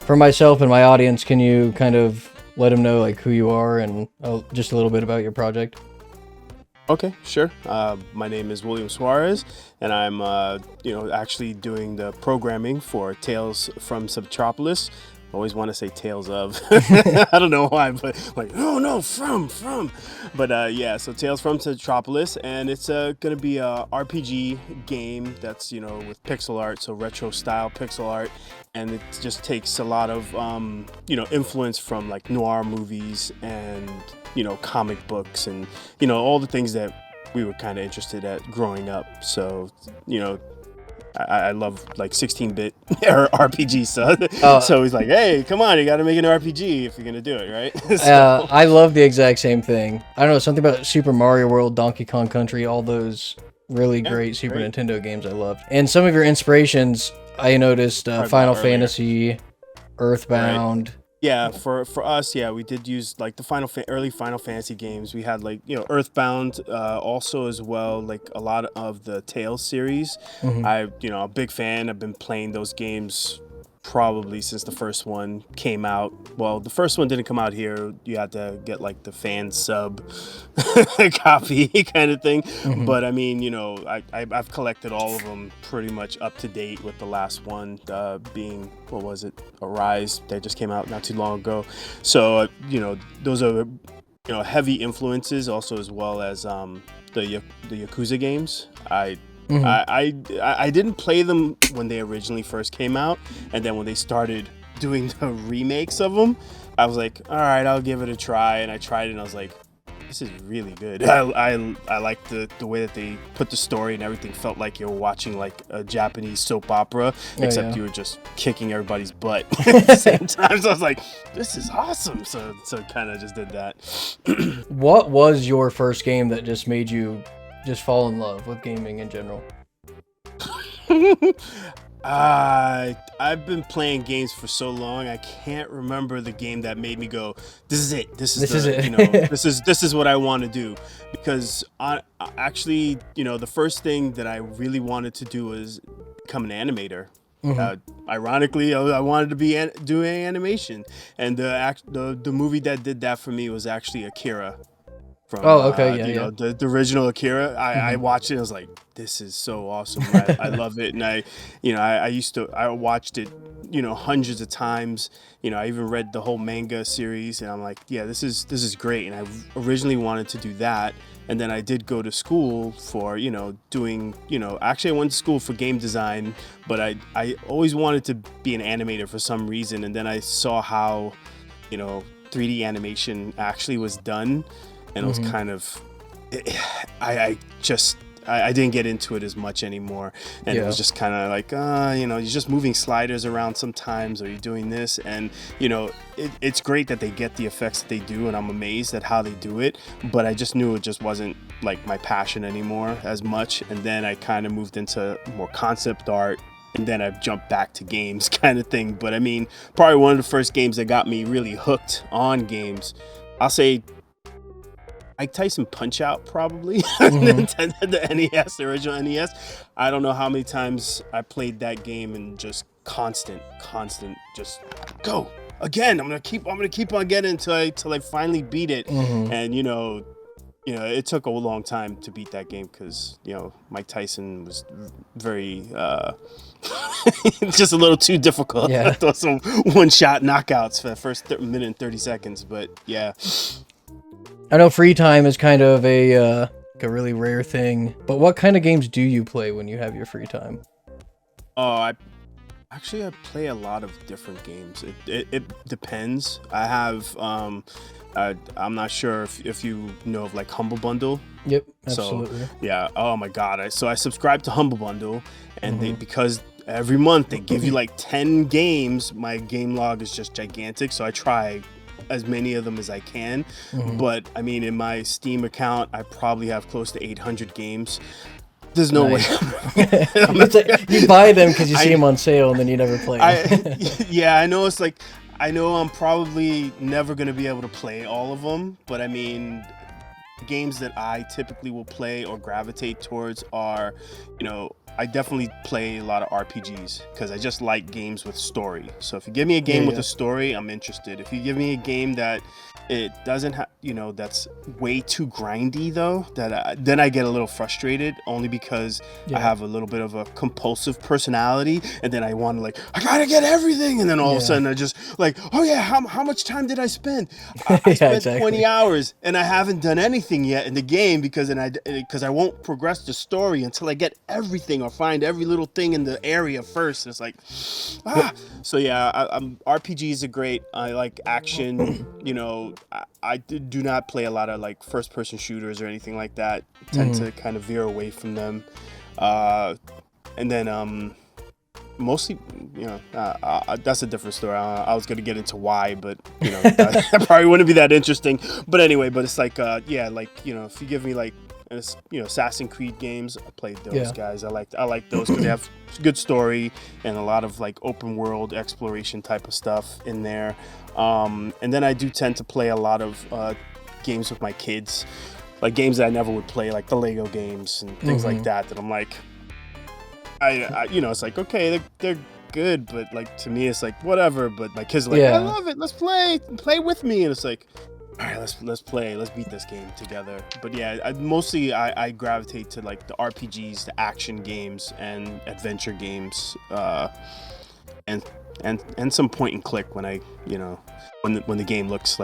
For myself and my audience, can you kind of let them know like who you are and just a little bit about your project? Okay, sure. My name is Will Suarez, and I'm, actually doing the programming for Tales from Centropolis. I always want to say Tales of. I don't know why, but like, no, from. But yeah, so Tales from Centropolis, and it's gonna be a RPG game that's with pixel art, so retro style pixel art, and it just takes a lot of influence from like noir movies and comic books and all the things that we were kind of interested at growing up. So I love like 16-bit RPGs, so he's like, hey, come on, you got to make an RPG if you're gonna do it, right? So I love the exact same thing. I don't know, something about Super Mario World, Donkey Kong Country, all those really yeah, great Super great. Nintendo games I loved. And some of your inspirations, I noticed Talked Final about earlier. Fantasy, Right. Earthbound. Yeah, for us, yeah, we did use like the early Final Fantasy games. We had like Earthbound, also as well, like a lot of the Tales series. Hmm. A big fan. I've been playing those games probably since the first one came out. Well, the first one didn't come out here. You had to get like the fan sub copy kind of thing. Hmm. But I mean, I've collected all of them pretty much up to date, with the last one being, what was it, Arise, that just came out not too long ago. So those are heavy influences, also, as well as the Yakuza games. Hmm. I didn't play them when they originally first came out, and then when they started doing the remakes of them, I was like, all right, I'll give it a try. And I tried it, and I was like, this is really good. I like the way that they put the story and everything. Felt like you were watching like a Japanese soap opera, except yeah. you were just kicking everybody's butt at the same time. So I was like, this is awesome. So kind of just did that. What was your first game that just made you just fall in love with gaming in general? I've been playing games for so long, I can't remember the game that made me go, this is it. This is it. this is what I want to do. Because actually, the first thing that I really wanted to do was become an animator. Hmm. Ironically, I wanted to be doing animation, and the movie that did that for me was actually Akira. From Oh, okay, yeah. the original Akira. I Hmm. watched it and I was like, this is so awesome. I love it. And I watched it hundreds of times. I even read the whole manga series, and I'm like, yeah, this is great. And I originally wanted to do that, and then I did go to school for doing actually I went to school for game design, but I always wanted to be an animator for some reason. And then I saw how 3D animation actually was done, and it was kind of, I didn't get into it as much anymore, and it was just kind of like, you're just moving sliders around sometimes, or you're doing this, and it's great that they get the effects that they do, and I'm amazed at how they do it, but I just knew it just wasn't like my passion anymore as much. And then I kind of moved into more concept art, and then I've jumped back to games kind of thing. But I mean, probably one of the first games that got me really hooked on games, I'll say Mike Tyson Punch Out, probably. Hmm. The NES, the original NES. I don't know how many times I played that game, and just constant, just go again. I'm gonna keep on getting till I finally beat it. Hmm. And it took a long time to beat that game, because Mike Tyson was very just a little too difficult. Yeah. Throw some one-shot knockouts for the first minute and 30 seconds, but yeah. I know free time is kind of a really rare thing, but what kind of games do you play when you have your free time? Oh, I play a lot of different games. It depends. I have I'm not sure if you know of like Humble Bundle. Yep, So absolutely. yeah, oh my god. So I subscribe to Humble Bundle, and Hmm. because every month they give you like 10 games, my game log is just gigantic, so I try as many of them as I can. Hmm. But I mean, in my Steam account, I probably have close to 800 games. There's no way. Nice. You buy them because you see them on sale and then you never play them. Yeah, I know. It's like, I know I'm probably never gonna be able to play all of them, but I mean, games that I typically will play or gravitate towards are, I definitely play a lot of RPGs because I just like games with story. So if you give me a game with a story, I'm interested. If you give me a game that it doesn't have, that's way too grindy though, then I get a little frustrated, only because I have a little bit of a compulsive personality, and then I want to I gotta get everything, and then all of a sudden I just oh yeah, how much time did I spend? I spent 20 hours and I haven't done anything yet in the game because I won't progress the story until I get everything or find every little thing in the area first. And it's so yeah, RPGs are great. I like action. I do not play a lot of first person shooters or anything like that. Tend to kind of veer away from them. And then mostly, that's a different story. I was gonna get into why, but that probably wouldn't be that interesting. But anyway, but it's if you give me Assassin's Creed games, I played those guys. I like those because they have good story and a lot of open world exploration type of stuff in there. And then I do tend to play a lot of games with my kids, games that I never would play, the Lego games and things like that. That I'm it's okay, they're good, but to me it's whatever. But my kids are I love it. Let's play with me, and it's all right, let's play. Let's beat this game together. But yeah, I gravitate to the RPGs, the action games, and adventure games, and some point and click when when the game looks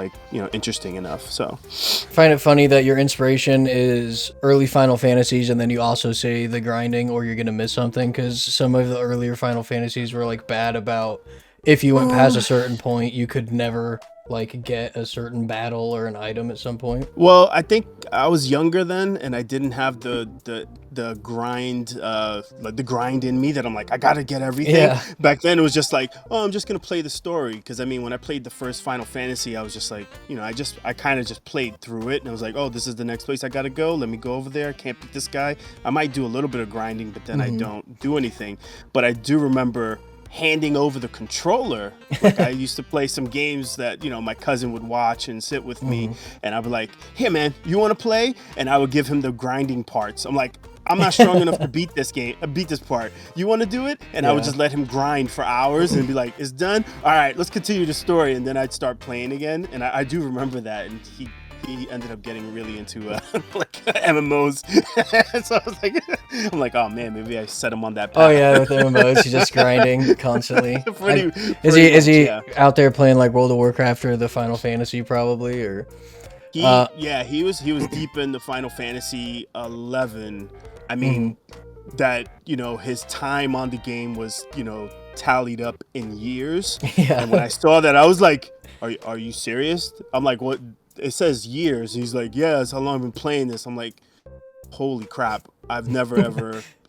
interesting enough. So find it funny that your inspiration is early Final Fantasies, and then you also say the grinding, or you're gonna miss something, because some of the earlier Final Fantasies were bad about if you went past a certain point, you could never get a certain battle or an item at some point. Well, I think I was younger then, and I didn't have the grind, the grind in me that I'm I gotta get everything. Yeah. Back then it was just I'm just gonna play the story, because when I played the first Final Fantasy, I was just I kind of just played through it, and I was oh, this is the next place I gotta go. Let me go over there. I can't beat this guy. I might do a little bit of grinding, but then I don't do anything. But I do remember handing over the controller. I used to play some games that my cousin would watch and sit with me, and I'd be here man, you want to play? And I would give him the grinding parts. I'm not strong enough to beat this part. You want to do it? And I would just let him grind for hours and be it's done. All right, let's continue the story. And then I'd start playing again. And I do remember that. And he ended up getting really into MMOs. So I was oh man, maybe I set him on that path. Oh yeah, with MMOs, he's just grinding constantly. Is he out there playing World of Warcraft or the Final Fantasy probably, or? He was deep in the Final Fantasy 11. I mean, that his time on the game was tallied up in years. Yeah. And when I saw that, I was are you serious? I'm what? It says years. He's yeah, that's how long I've been playing this. I'm holy crap. I've never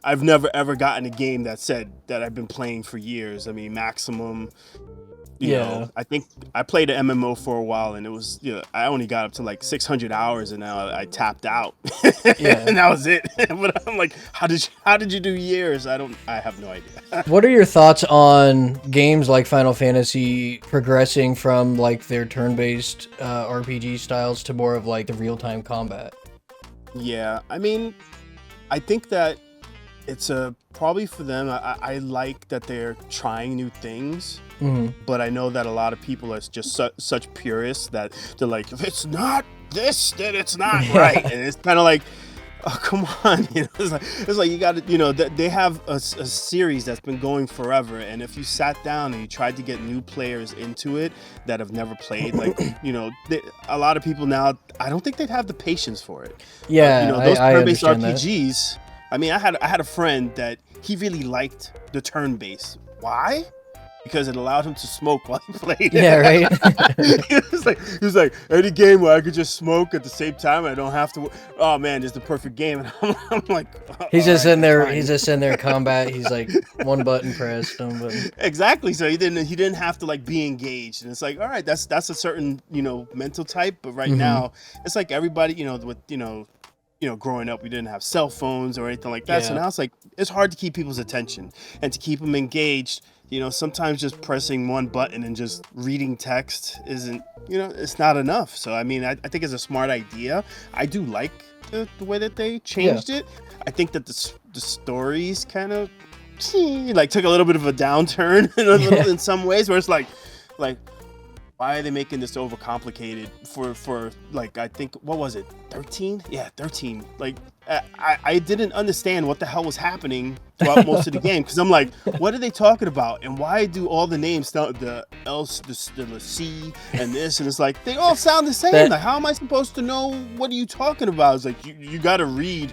ever gotten a game that said that I've been playing for years. maximum, you know, I think I played an MMO for a while, and it was, I only got up to 600 hours, and now I tapped out. And that was it. But I'm how did you do years? I have no idea. What are your thoughts on games like Final Fantasy progressing from their turn-based RPG styles to more of the real-time combat? Yeah, I think that it's probably for them. I like that they're trying new things, but I know that a lot of people are just such purists that they're if it's not this, then it's not right. And it's kind of oh, come on. It's you got to, they have a series that's been going forever. And if you sat down and you tried to get new players into it that have never played, a lot of people now, I don't think they'd have the patience for it. Yeah, those turn-based RPGs. That. I had a friend that he really liked the turn-based. Why? Because it allowed him to smoke while he played. Yeah, right. he was any game where I could just smoke at the same time, I don't have to. Oh man, it's the perfect game. And I'm he's just in there. Fine. He's just in there combat. He's one button pressed, one button. Exactly. So he didn't have to be engaged. And it's all right. That's a certain mental type. But right now, it's everybody with growing up, we didn't have cell phones or anything like that. Yeah. So now it's hard to keep people's attention and to keep them engaged. sometimes just pressing one button and just reading text isn't, it's not enough. So, I mean, I think it's a smart idea. I do like the way that they changed it. I think that the stories kind of like took a little bit of a downturn in some ways, where it's like, why are they making this overcomplicated for like, I think, what was it, 13? Yeah, 13. Like, I didn't understand what the hell was happening throughout most of the game, because I'm like, what are they talking about, and why do all the names start the else, the C, and this, and it's like they all sound the same. Like, how am I supposed to know what are you talking about? It's like you got to read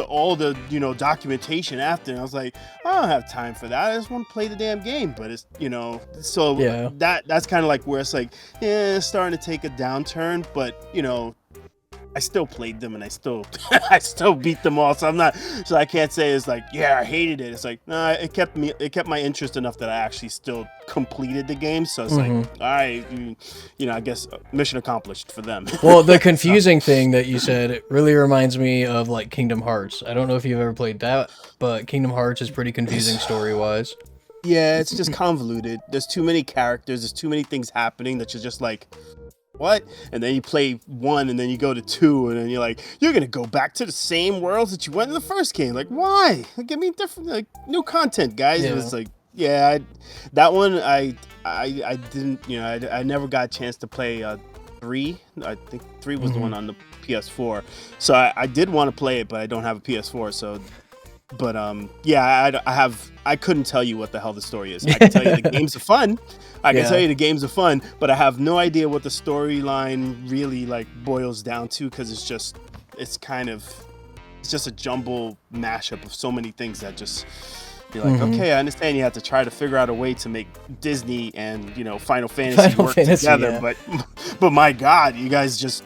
all the documentation after, and I was like, I don't have time for that. I just want to play the damn game. But it's so that's kind of like where it's like, it's starting to take a downturn, but I still played them, and I still beat them all. So I can't say it's like, I hated it. It's like, no, it kept my interest enough that I actually still completed the game. So it's like, all right, I guess mission accomplished for them. Well, the confusing thing that you said, it really reminds me of like Kingdom Hearts. I don't know if you've ever played that, but Kingdom Hearts is pretty confusing story-wise. Yeah, it's just convoluted. There's too many characters. There's too many things happening that you're just like, what? And then you play 1, and then you go to 2, and then you're like, you're gonna go back to the same worlds that you went in the first game. Like, why? Give me different, like, new content, guys. Yeah. It was like, that one I didn't, I never got a chance to play 3. I think 3 was the one on the PS4. So I did want to play it, but I don't have a PS4. So, but I couldn't tell you what the hell the story is. I can tell you the games are fun. But I have no idea what the storyline really like boils down to, because it's just a jumble mashup of so many things that just you're like, okay, I understand you have to try to figure out a way to make Disney and Final Fantasy work together, but my God, you guys just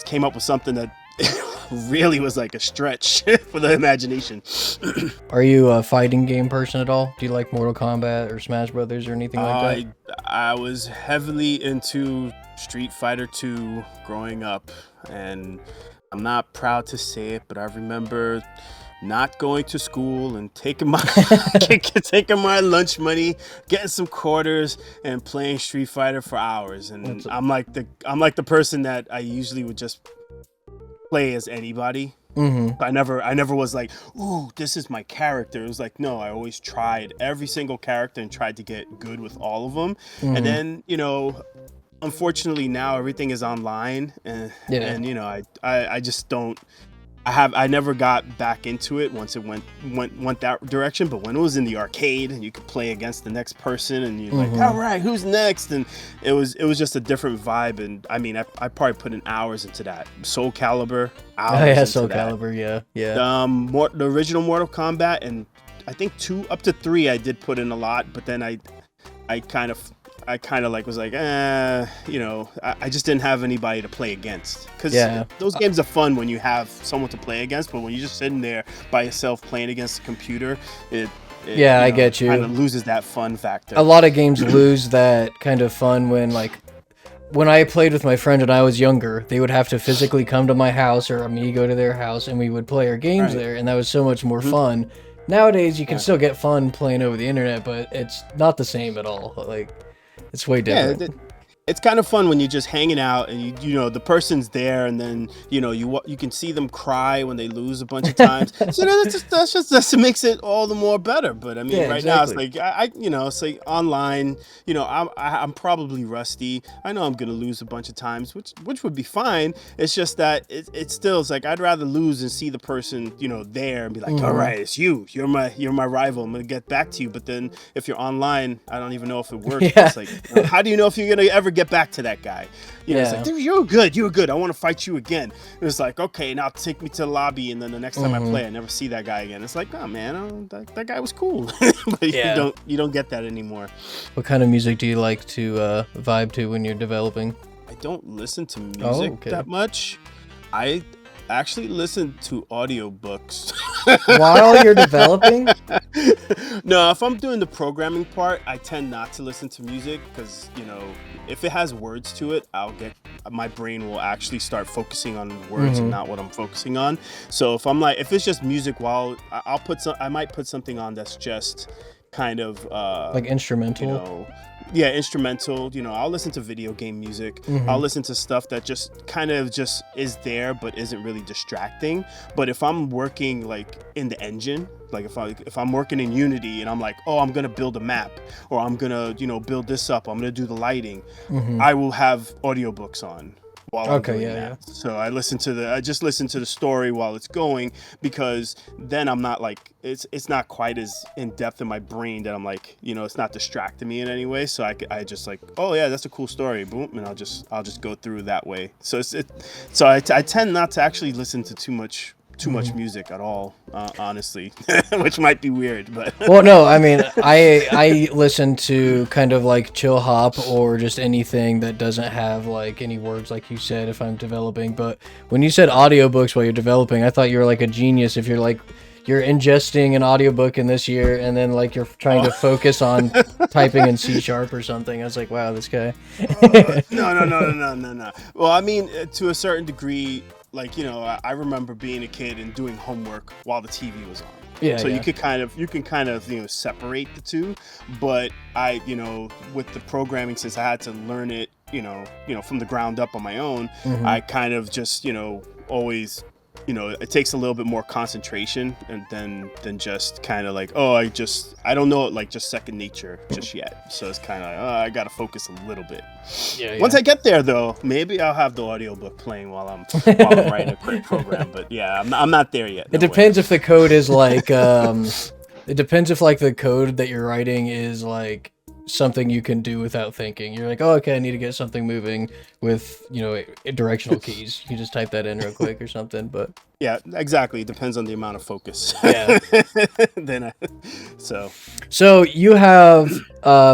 came up with something that really was like a stretch for the imagination. Are you a fighting game person at all? Do you like Mortal Kombat or Smash Brothers or anything like that? I was heavily into Street Fighter 2 growing up, and I'm not proud to say it, but I remember not going to school and taking my lunch money, getting some quarters, and playing Street Fighter for hours. And I'm like the person that I usually would just play as anybody. I never was like, ooh, this is my character. It was like, no, I always tried every single character and tried to get good with all of them. And then unfortunately now everything is online, and I just don't. I never got back into it once it went that direction. But when it was in the arcade and you could play against the next person, and you're like, all right, who's next? And it was just a different vibe. And I mean, I probably put in hours into that. Soul Calibur, Soul Calibur, yeah. The original Mortal Kombat, and I think 2 up to 3 I did put in a lot, but then I kind of like was like, I just didn't have anybody to play against, because those games are fun when you have someone to play against, but when you're just sitting there by yourself playing against the computer, I get you. Kind of loses that fun factor. A lot of games lose that kind of fun when I played with my friend and I was younger, they would have to physically come to my house or me go to their house, and we would play our games there, and that was so much more fun. Nowadays, you can still get fun playing over the internet, but it's not the same at all. Like, it's way different. Yeah, it's kind of fun when you're just hanging out and the person's there, and then you can see them cry when they lose a bunch of times. So that's just makes it all the more better. But I mean, now it's like it's like online. I'm probably rusty. I know I'm gonna lose a bunch of times, which would be fine. It's just that it's still, it's like I'd rather lose and see the person there and be like, all right, it's you. You're my rival. I'm gonna get back to you. But then if you're online, I don't even know if it works. It's like, how do you know if you're gonna ever get back to that guy? It's like, dude, you're good, I want to fight you again. And it's like, okay, now take me to the lobby, and then the next time I play, I never see that guy again. It's like, oh man, that guy was cool. But you don't get that anymore. What kind of music do you like to vibe to when you're developing? I don't listen to music that much. I actually listen to audiobooks while you're developing. No, if I'm doing the programming part, I tend not to listen to music, because if it has words to it, my brain will actually start focusing on words and not what I'm focusing on. So if it's just music, I might put something on that's just kind of Like instrumental. you know, yeah, instrumental. You know, I'll listen to video game music. I'll listen to stuff that just kind of just is there but isn't really distracting. But if I'm working like in the engine, like if I'm working in Unity and I'm like, oh, I'm gonna build a map, or I'm gonna, you know, build this up, I'm gonna do the lighting, I will have audiobooks on while I'm doing that. So I just listen to the story while it's going, because then I'm not like, it's not quite as in depth in my brain that I'm like, you know, it's not distracting me in any way. So I just like, oh yeah, that's a cool story, boom, and I'll just go through that way. So I tend not to actually listen to too much music at all, honestly, which might be weird, but Well, no, I mean, I listen to kind of like chill hop or just anything that doesn't have like any words, like you said, if I'm developing. But when you said audiobooks while you're developing, I thought you were like a genius if you're like, you're ingesting an audiobook in this year and then like you're trying to focus on typing in C# or something. I was like, wow, this guy. No. Well, I mean, to a certain degree, like, you know, I remember being a kid and doing homework while the TV was on. Yeah. So you can kind of, you know, separate the two. But I, you know, with the programming, since I had to learn it, you know, from the ground up on my own, I kind of just, you know, always, you know, it takes a little bit more concentration and than just kind of like, oh, I don't know it like just second nature just yet. So it's kind of like, oh, I got to focus a little bit. Yeah. Once I get there, though, maybe I'll have the audiobook playing while I'm writing a quick program. But yeah, I'm not there yet. It depends if the code is like, it depends if like the code that you're writing is like something you can do without thinking. You're like, oh, okay, I need to get something moving with, you know, directional keys. You just type that in real quick or something. But yeah, exactly. It depends on the amount of focus. Yeah. So you have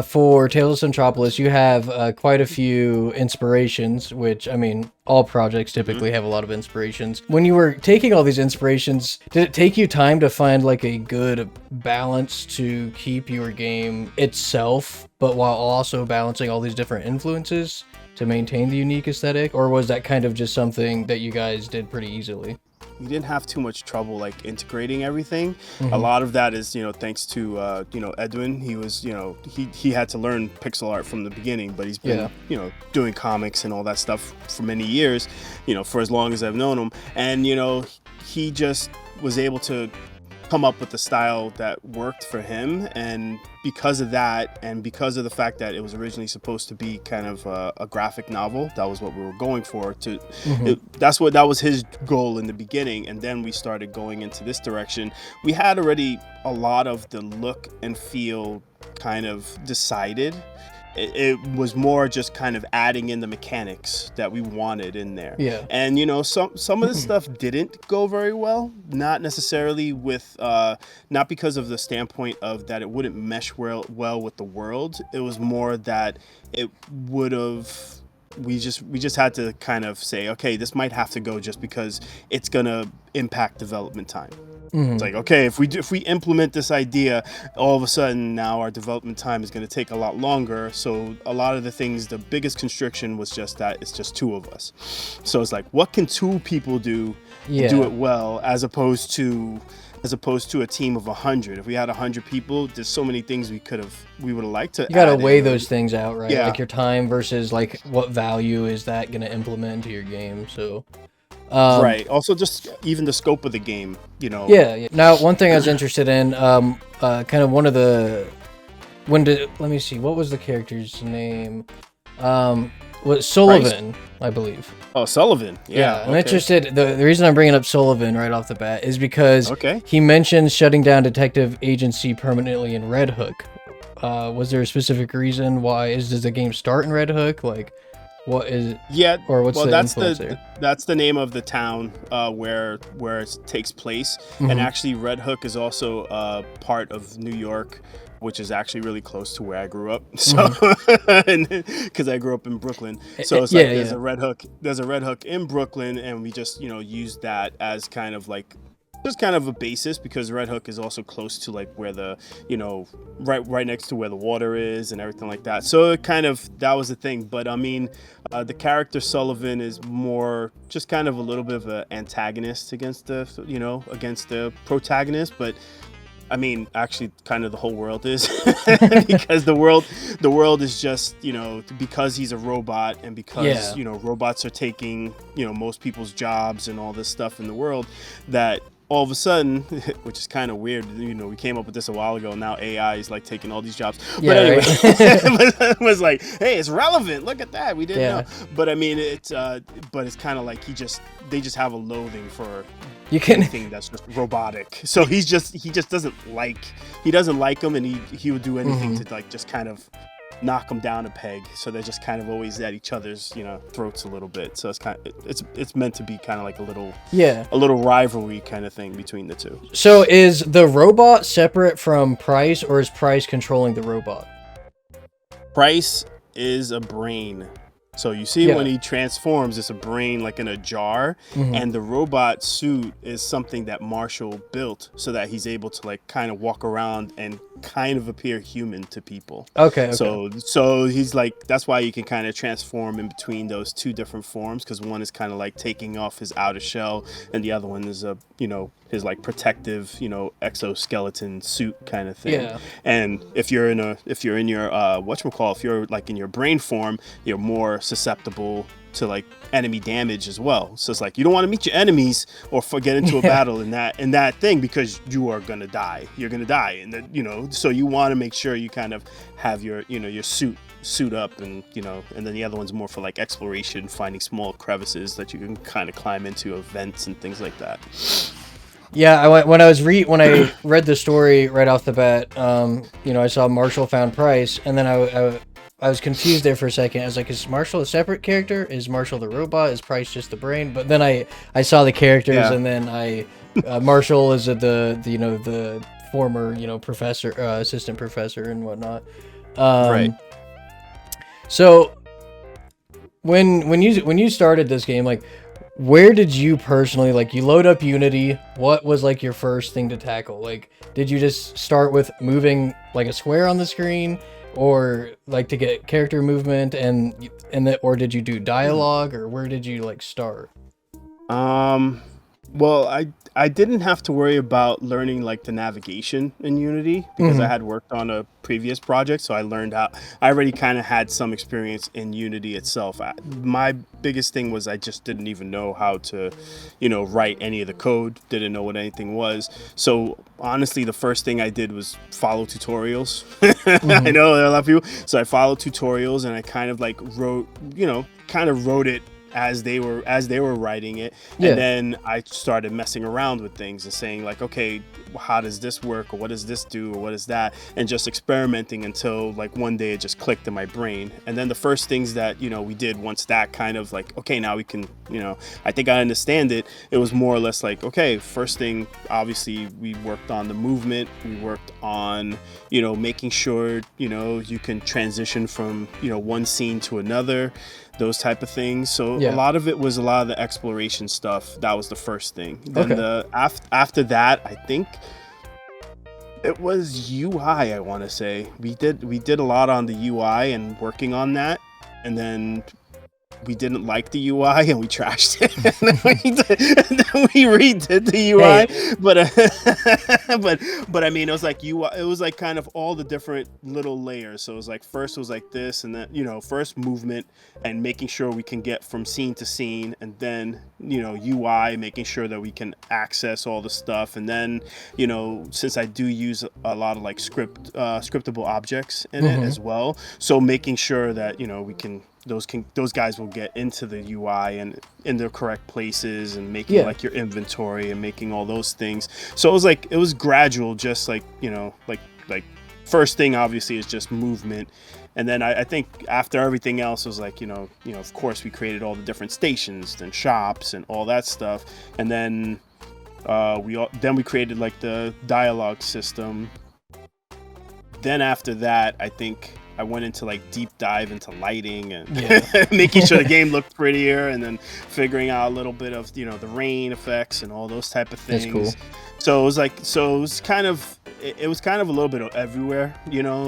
for Tales of Centropolis, you have quite a few inspirations, which, I mean, all projects typically have a lot of inspirations. When you were taking all these inspirations, did it take you time to find like a good balance to keep your game itself, but while also balancing all these different influences to maintain the unique aesthetic? Or was that kind of just something that you guys did pretty easily? We didn't have too much trouble like integrating everything. A lot of that is, you know, thanks to you know, Edwin. He was, you know, he had to learn pixel art from the beginning, but he's been you know, doing comics and all that stuff for many years, you know, for as long as I've known him. And you know, he just was able to come up with the style that worked for him, and because of that, and because of the fact that it was originally supposed to be kind of a graphic novel, that was what we were going for. That was his goal in the beginning, and then we started going into this direction. We had already a lot of the look and feel kind of decided. It was more just kind of adding in the mechanics that we wanted in there. Yeah. And, you know, some of the stuff didn't go very well, not necessarily with, not because of the standpoint of that it wouldn't mesh well with the world. It was more that it would have, we just had to kind of say, okay, this might have to go just because it's going to impact development time. It's like, okay, if we implement this idea, all of a sudden now our development time is going to take a lot longer. So a lot of the things, the biggest constriction was just that it's just two of us. So it's like, what can two people do it well, as opposed to a team of 100. If we had 100 people, there's so many things we would have liked to. You gotta weigh those things out, right? Yeah. Like your time versus like what value is that gonna implement into your game. So right. Also, just even the scope of the game, you know. Yeah. Now, one thing I was interested in, kind of one of the, let me see, what was the character's name? Was Sullivan, I believe. Oh, Sullivan. Yeah. I'm interested. The reason I'm bringing up Sullivan right off the bat is because Okay. he mentions shutting down detective agency permanently in Red Hook. Was there a specific reason why? Does the game start in Red Hook? Like, what is it? Yeah. Or what's the influence there? That's the name of the town where it takes place. And actually, Red Hook is also part of New York, which is actually really close to where I grew up. So, because I grew up in Brooklyn, so it's like there's a Red Hook in Brooklyn, and we just, you know, use that as kind of like just kind of a basis, because Red Hook is also close to like where the, you know, right next to where the water is and everything like that. So it kind of, that was the thing. But I mean, the character Sullivan is more just kind of a little bit of an antagonist against the protagonist, but I mean, actually, kind of the whole world is because the world is just, because he's a robot and because, Yeah. robots are taking, most people's jobs and all this stuff in the world, that all of a sudden, which is kind of weird, we came up with this a while ago. Now AI is like taking all these jobs. Yeah, But anyway, right. it was like, hey, it's relevant. Look at that. We didn't Yeah. know. But I mean, it's kind of like they just have a loathing for You can. anything that's just robotic. So he just doesn't like them, and he would do anything to like just kind of knock them down a peg. So they're just kind of always at each other's throats a little bit. So it's meant to be kind of like Yeah. a little rivalry kind of thing between the two. So is the robot separate from Price, or is Price controlling the robot? Price is a brain. So you see when he transforms, it's a brain like in a jar, and the robot suit is something that Marshall built so that he's able to like kind of walk around and kind of appear human to people. Okay. So he's like, that's why you can kind of transform in between those two different forms, because one is kind of like taking off his outer shell, and the other one is his like protective exoskeleton suit kind of thing. Yeah. And if you're in your whatchamacallit, if you're like in your brain form, you're more susceptible to like enemy damage as well. So it's like you don't want to meet your enemies or get into a battle in that thing, because you are gonna die. You're gonna die, and so you want to make sure you kind of have your your suit up, and and then the other one's more for like exploration, finding small crevices that you can kind of climb into, vents and things like that. Yeah, when I read the story right off the bat, I saw Marshall found Price, and then I was confused there for a second. I was like, is Marshall a separate character? Is Marshall the robot? Is Price just the brain? But then I saw the characters, and then Marshall is the former professor, assistant professor and whatnot. Right. So when you started this game, like, where did you personally, like, you load up Unity, what was like your first thing to tackle? Like, did you just start with moving like a square on the screen, or like to get character movement, or did you do dialogue, or where did you like start? Well, I didn't have to worry about learning like the navigation in Unity, because I had worked on a previous project, so I learned how. I already kind of had some experience in Unity itself. My biggest thing was I just didn't even know how to, write any of the code. Didn't know what anything was. So honestly, the first thing I did was follow tutorials. I know there are a lot of people, so I followed tutorials, and I kind of like wrote it as they were writing it. Yeah. And then I started messing around with things and saying like, okay, how does this work, or what does this do, or what is that, and just experimenting until like one day it just clicked in my brain. And then the first things that we did, once that kind of like, okay, now we can, I think I understand it, it was more or less like, okay, first thing, obviously we worked on the movement, we worked on making sure you can transition from one scene to another, those type of things. So a lot of it was a lot of the exploration stuff. That was the first thing. Then after that, I think it was UI. I want to say we did a lot on the UI and working on that, and then we didn't like the UI and we trashed it. And then we redid the UI. Hey. But I mean, it was like UI. It was like kind of all the different little layers. So it was like first it was like this, and then first movement and making sure we can get from scene to scene, and then UI, making sure that we can access all the stuff, and then since I do use a lot of like scriptable objects in it as well, so making sure that we can. Those guys will get into the UI and in the correct places, and making like your inventory and making all those things. So it was gradual, just like like first thing obviously is just movement, and then I think after everything else was like of course we created all the different stations and shops and all that stuff, and then we created like the dialogue system. Then after that, I think I went into like deep dive into lighting and making sure the game looked prettier, and then figuring out a little bit of the rain effects and all those type of things. That's cool. So it was kind of a little bit of everywhere,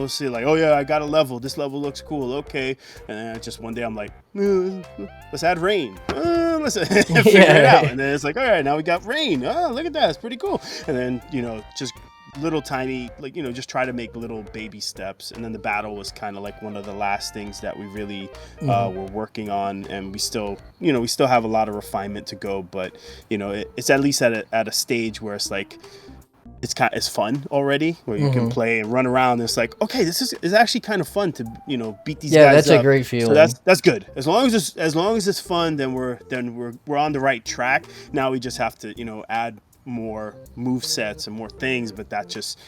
see like, oh yeah, I got a level, this level looks cool, okay, and then just one day I'm like, let's add rain, let's figure it out, and then it's like, all right, now we got rain, oh look at that, it's pretty cool, and then just little tiny, like, just try to make little baby steps. And then the battle was kind of like one of the last things that we really were working on, and we still have a lot of refinement to go, but it's at least at a stage where it's like it's fun already, where you can play and run around, and it's like, okay, this is actually kind of fun to beat these guys Yeah, that's up. a great feeling. So that's good. As long as it's fun, then we're on the right track. Now we just have to add more move sets and more things, but that's just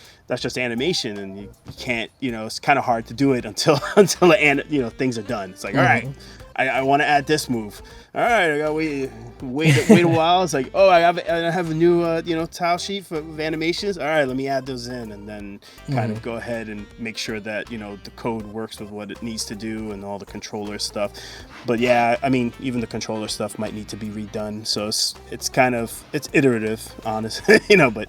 animation, and you can't, it's kind of hard to do it until things are done. It's like, all right, I want to add this move. All right, I gotta wait a while. It's like, oh, I have a new tile sheet for animations. All right, let me add those in, and then kind of go ahead and make sure that the code works with what it needs to do and all the controller stuff. But yeah, I mean, even the controller stuff might need to be redone. So it's kind of iterative, honestly, But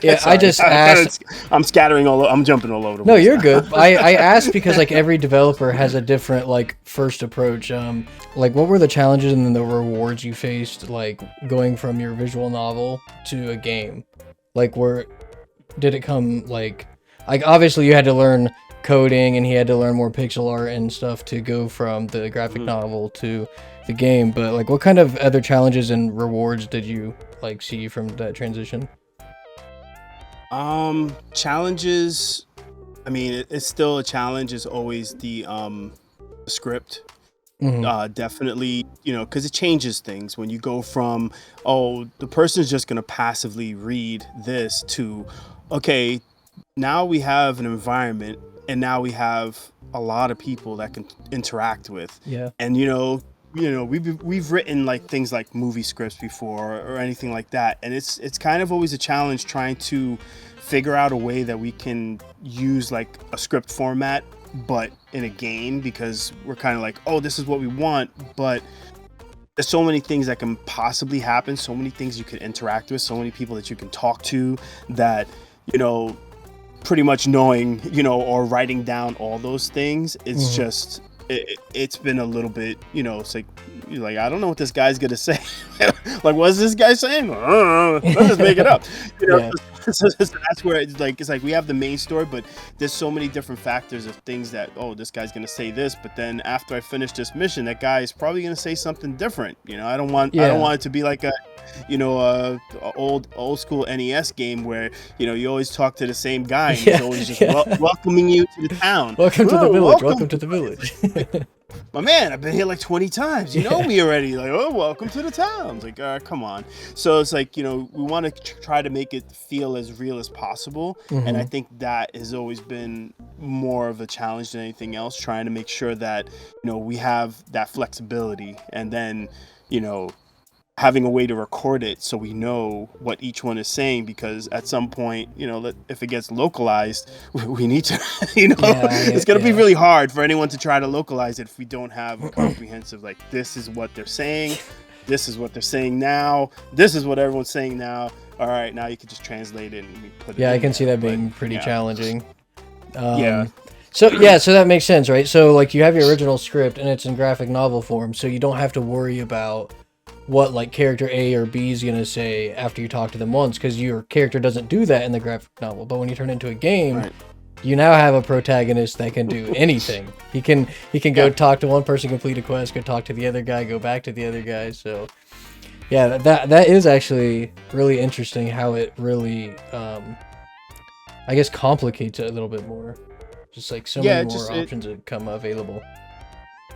yeah, sorry, I just asked. I'm scattering I'm jumping all over the No, place. you're good. I asked because like every developer has a different like first approach. Like what were the challenges and then the rewards you faced, like going from your visual novel to a game? Like where did it come like obviously you had to learn coding and he had to learn more pixel art and stuff to go from the graphic novel to the game, but like what kind of other challenges and rewards did you like see from that transition? Challenges, I mean, it's still a challenge, is always the script. Definitely, because it changes things when you go from, oh, the person's just going to passively read this to, okay, now we have an environment and now we have a lot of people that can interact with. Yeah. And, we've written like things like movie scripts before or anything like that. And it's kind of always a challenge trying to figure out a way that we can use like a script format but in a game, because we're kind of like, oh, this is what we want, but there's so many things that can possibly happen, so many things you can interact with, so many people that you can talk to, that pretty much knowing or writing down all those things, it's just it's been a little bit, it's like you're like, I don't know what this guy's gonna say. Like, what's this guy saying? I don't know. Let's just make it up. Yeah. So that's where it's like we have the main story, but there's so many different factors of things that, oh, this guy's gonna say this, but then after I finish this mission, that guy is probably gonna say something different. I don't want it to be like a old school NES game where you always talk to the same guy and he's always just welcoming you to the town. Welcome to the village. Welcome to the village. My man, I've been here like 20 times. You know me already. Like, oh, welcome to the town. It's like, come on. So it's like, we want to try to make it feel as real as possible. And I think that has always been more of a challenge than anything else, trying to make sure that, we have that flexibility, and then, having a way to record it so we know what each one is saying, because at some point, if it gets localized, we need to, it's going to be really hard for anyone to try to localize it if we don't have a comprehensive, like, this is what they're saying, this is what they're saying now, this is what everyone's saying now. All right, now you can just translate it and we put it in I can there. see that being pretty challenging. So that makes sense, right? So like you have your original script and it's in graphic novel form, so you don't have to worry about what like character A or B is gonna say after you talk to them once, because your character doesn't do that in the graphic novel. But when you turn it into a game, you now have a protagonist that can do anything. He can go talk to one person, complete a quest, go talk to the other guy, go back to the other guy. So yeah, that is actually really interesting how it really I guess complicates it a little bit more. Just like so many more options that come available.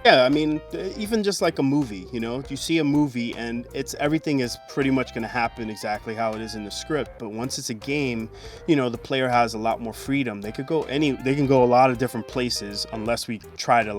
Yeah, I mean, even just like a movie, you see a movie and everything is pretty much going to happen exactly how it is in the script. But once it's a game, the player has a lot more freedom. They can go a lot of different places, unless we try to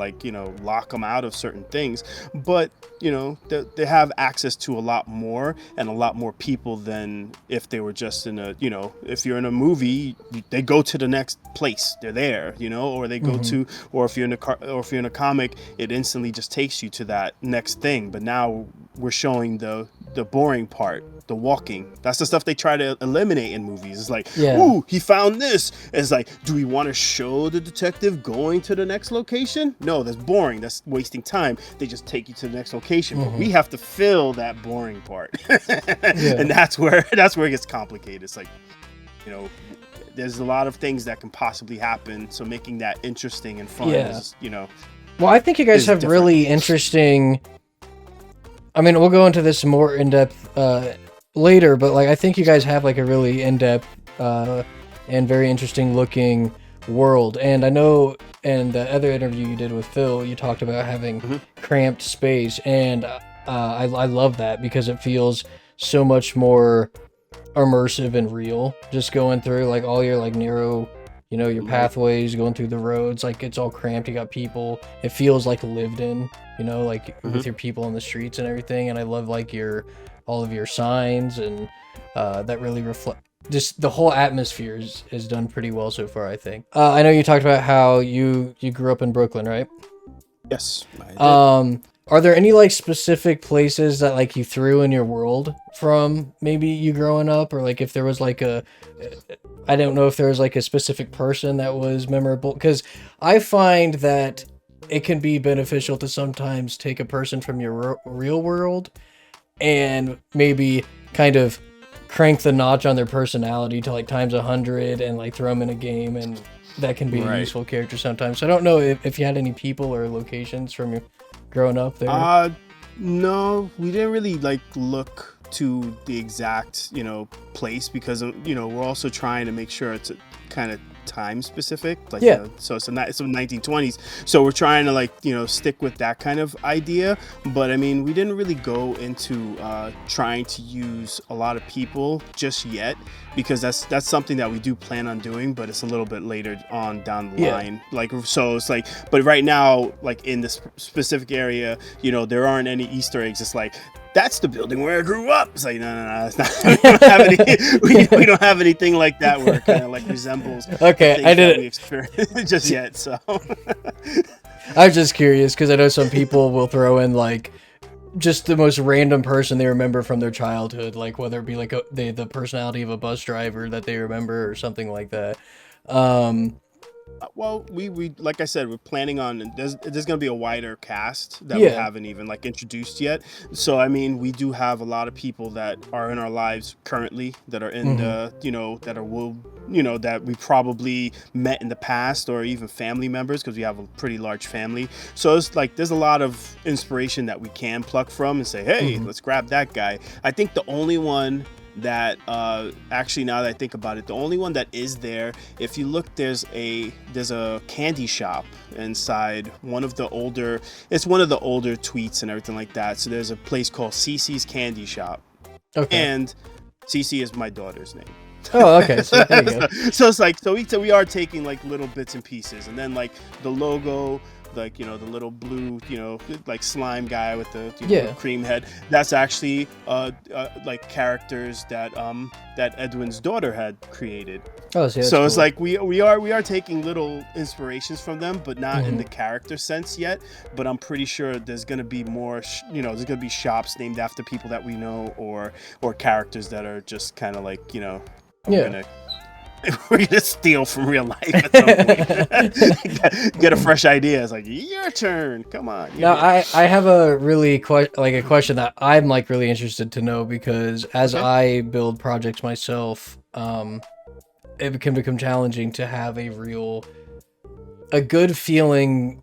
lock them out of certain things. But, they have access to a lot more and a lot more people than if they were just in if you're in a movie, they go to the next place. They're there, or they go to, or if you're in a comic, it instantly just takes you to that next thing. But now we're showing the boring part, the walking. That's the stuff they try to eliminate in movies. It's like, ooh, he found this. It's like, do we want to show the detective going to the next location? No, that's boring. That's wasting time. They just take you to the next location. But we have to fill that boring part. And that's where it gets complicated. It's like, there's a lot of things that can possibly happen. So making that interesting and fun Yeah. is, you know. Well, I think you guys is have different. really interesting. I mean, we'll go into this more in depth later, but like I think you guys have like a really in depth and very interesting looking world. And I know in the other interview you did with Phil, you talked about having cramped space, and I love that because it feels so much more immersive and real. Just going through like all your like narrow, you know, your pathways, going through the roads, like it's all cramped. You got people. It feels like lived in, you know, like with your people on the streets and everything. And I love like all of your signs and that really reflect. Just the whole atmosphere is done pretty well so far, I think. I know you talked about how you grew up in Brooklyn, right? Yes. I did. Are there any like specific places that like you threw in your world from maybe you growing up, or like if there was like I don't know if there was like a specific person that was memorable, because I find that it can be beneficial to sometimes take a person from your real world and maybe kind of crank the notch on their personality to like times 100 and like throw them in a game, and that can be a useful character sometimes. So I don't know if you had any people or locations from your growing up there. No, we didn't really like look to the exact, you know, place, because you know, we're also trying to make sure it's kind of time specific, like so it's 1920s, so we're trying to like, you know, stick with that kind of idea. But I mean, we didn't really go into trying to use a lot of people just yet, because that's something that we do plan on doing, but it's a little bit later on down the line. Like, so it's like, but right now, like in this specific area, you know, there aren't any Easter eggs. It's like, that's the building where I grew up. It's like, no, it's not. We don't have any. We don't have anything like that where it kind of like resembles. Okay, I didn't experience just yet. So I was just curious because I know some people will throw in like just the most random person they remember from their childhood, like whether it be like the personality of a bus driver that they remember or something like that. Well, we like I said, we're planning on there's gonna be a wider cast that we haven't even like introduced yet. So I mean, we do have a lot of people that are in our lives currently that are in the, you know, that we probably met in the past, or even family members, because we have a pretty large family. So it's like there's a lot of inspiration that we can pluck from and say, hey, let's grab that guy. I think the only one that actually, now that I think about it, the only one that is there, if you look, there's a candy shop inside one of the older tweets and everything like that. So there's a place called Cece's Candy Shop. Okay. And Cece is my daughter's name. Oh, okay. So there you go. So it's like, so we are taking like little bits and pieces, and then like the logo, like, you know, the little blue, you know, like slime guy with the cream head, that's actually like characters that Edwin's daughter had created. Oh, so cool. It's like we are taking little inspirations from them, but not in the character sense yet. But I'm pretty sure there's gonna be more, you know, there's gonna be shops named after people that we know, or characters that are just kind of like, you know, we're gonna steal from real life at some point. Get a fresh idea. It's like, your turn. Come on. Now, I have a really a question that I'm like really interested to know, because as I build projects myself, it can become challenging to have a good feeling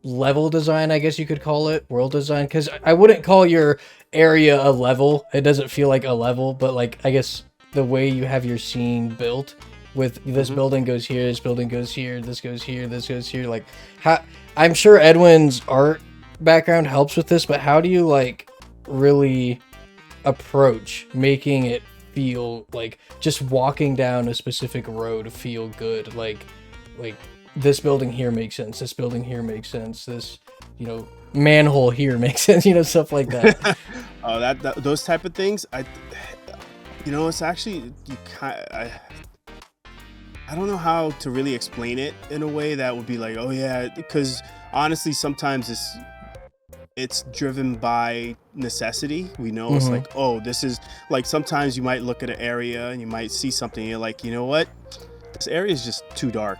level design, I guess you could call it, world design, because I wouldn't call your area a level. It doesn't feel like a level, but like, I guess the way you have your scene built with this building goes here, this building goes here, this goes here, this goes here, like how, I'm sure Edwin's art background helps with this, but how do you like really approach making it feel like just walking down a specific road feel good, like this building here makes sense, this building here makes sense, this, you know, manhole here makes sense, you know, stuff like that. Those type of things, you know, it's actually, I don't know how to really explain it in a way that would be like, oh yeah, because honestly, sometimes it's driven by necessity. We know it's like, oh, this is like, sometimes you might look at an area and you might see something and you're like, you know what, this area is just too dark.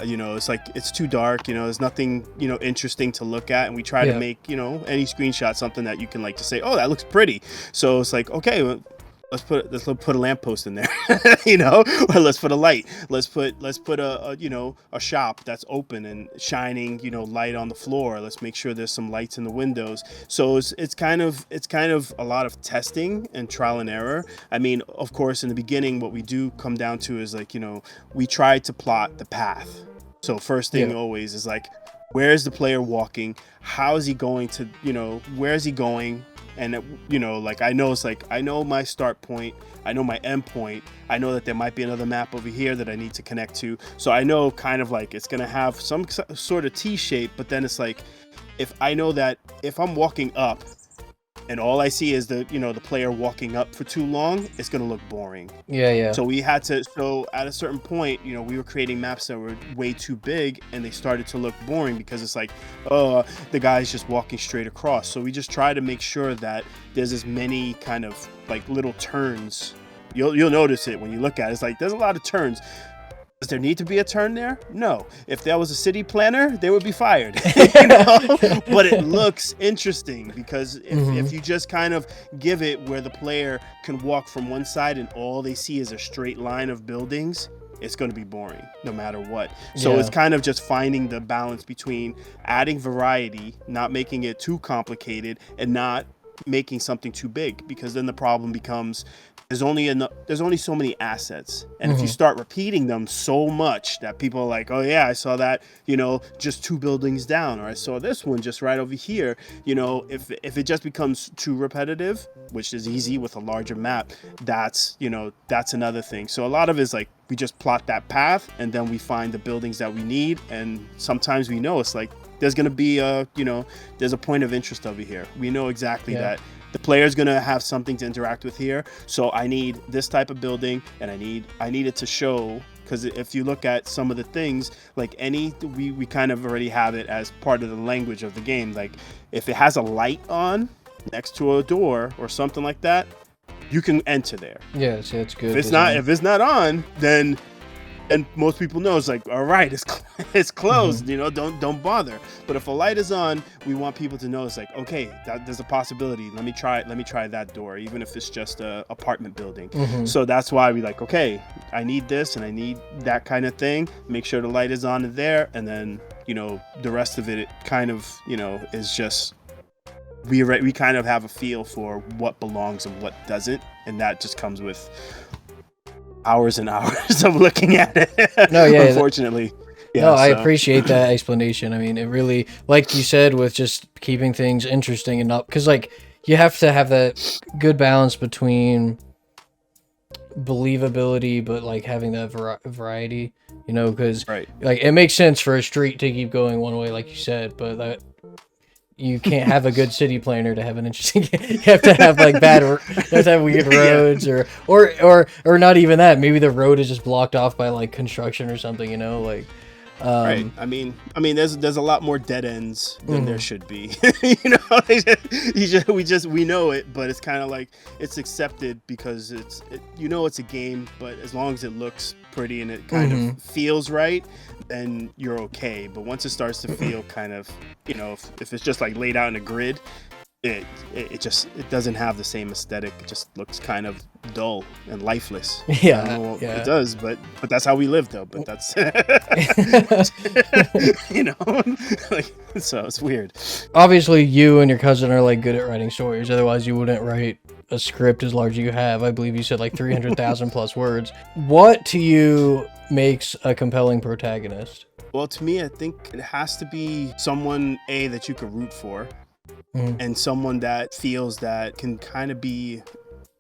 You know, it's like, it's too dark, you know, there's nothing, you know, interesting to look at, and we try to make, you know, any screenshot something that you can like to say, oh, that looks pretty. So it's like, okay, let's put a lamppost in there, you know, or let's put a light. Let's put a you know, a shop that's open and shining, you know, light on the floor. Let's make sure there's some lights in the windows. So it's kind of a lot of testing and trial and error. I mean, of course, in the beginning, what we do come down to is like, you know, we try to plot the path. So first thing always is like, where is the player walking? How is he going to, you know, where is he going? And, you know, like, I know my start point, I know my end point, I know that there might be another map over here that I need to connect to. So I know kind of like it's going to have some sort of T shape, but then it's like, if I know that if I'm walking up and all I see is the, you know, the player walking up for too long, it's going to look boring. Yeah. So so at a certain point, you know, we were creating maps that were way too big and they started to look boring because it's like, oh, the guy's just walking straight across. So we just try to make sure that there's as many kind of like little turns. You'll notice it when you look at it. It's like, there's a lot of turns. Does there need to be a turn there? No. If there was a city planner, they would be fired. You know? But it looks interesting because if you just kind of give it where the player can walk from one side and all they see is a straight line of buildings, it's going to be boring no matter what. So it's kind of just finding the balance between adding variety, not making it too complicated, and not making something too big, because then the problem becomes there's only so many assets, and if you start repeating them so much that people are like, oh yeah, I saw that, you know, just 2 buildings down, or I saw this one just right over here, you know, if it just becomes too repetitive, which is easy with a larger map, that's, you know, that's another thing. So a lot of it is like we just plot that path and then we find the buildings that we need, and sometimes we know it's like there's going to be there's a point of interest over here. We know exactly that the player's going to have something to interact with here. So I need this type of building, and I need it to show, because if you look at some of the things, like we kind of already have it as part of the language of the game. Like if it has a light on next to a door or something like that, you can enter there. Yeah, see, that's good. If it's not on, then, and most people know, it's like, all right, it's closed, you know, don't bother. But if a light is on, we want people to know it's like, okay, there's a possibility. Let me try that door, even if it's just a apartment building. So that's why we like, okay, I need this and I need that kind of thing. Make sure the light is on there, and then, you know, the rest of it kind of, you know, is just we kind of have a feel for what belongs and what doesn't, and that just comes with hours and hours of looking at it. Unfortunately. I appreciate that explanation. I mean, it really, like you said, with just keeping things interesting and not, because like you have to have that good balance between believability but like having that variety, you know, because like it makes sense for a street to keep going one way, like you said, but that you can't have a good city planner to have an interesting game. You have to have like you have to have weird roads or not even that. Maybe the road is just blocked off by like construction or something, you know, like right. I mean, there's a lot more dead ends than there should be. You know, we know it, but it's kind of like it's accepted because it's a game. But as long as it looks pretty and it kind of feels right, then you're okay. But once it starts to feel kind of, you know, if it's just like laid out in a grid, it doesn't have the same aesthetic. It just looks kind of dull and lifeless. It does, but that's how we live, though. But that's you know, like, so it's weird. Obviously, you and your cousin are like good at writing stories. Otherwise, you wouldn't write a script as large as you have. I believe you said like 300,000 plus words. What to you makes a compelling protagonist? Well, to me, I think it has to be someone that you could root for. And someone that feels that can kind of be,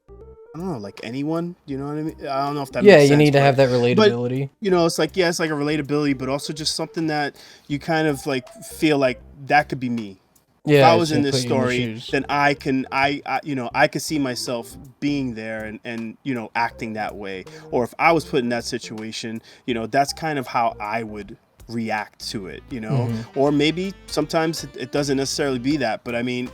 I don't know, like anyone, you know what I mean? I don't know if that makes sense. You need to have that relatability. But, you know, it's like a relatability, but also just something that you kind of like feel like that could be me. Yeah, if I was in this story, then I could see myself being there and, you know, acting that way. Or if I was put in that situation, you know, that's kind of how I would react to it, you know. Or maybe sometimes it doesn't necessarily be that, but I mean,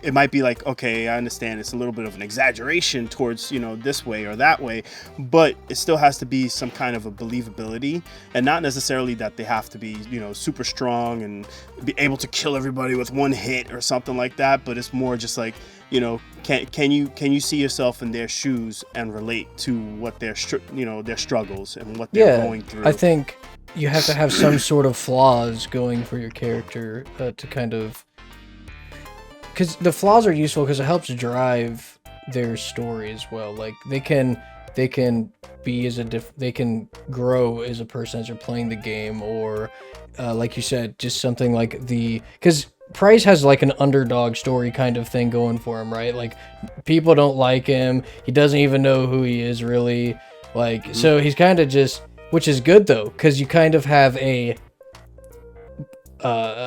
it might be like, okay, I understand it's a little bit of an exaggeration towards, this way or that way, but it still has to be some kind of a believability, and not necessarily that they have to be, super strong and be able to kill everybody with one hit or something like that. But it's more just like, can you see yourself in their shoes and relate to what their struggles and what they're going through? I think you have to have some sort of flaws going for your character to kind of, because the flaws are useful because it helps drive their story as well. Like they can be they can grow as a person as you're playing the game, or like you said, just something like because Price has like an underdog story kind of thing going for him, right? Like people don't like him. He doesn't even know who he is really. Like, so he's kind of just, which is good though, because you kind of have a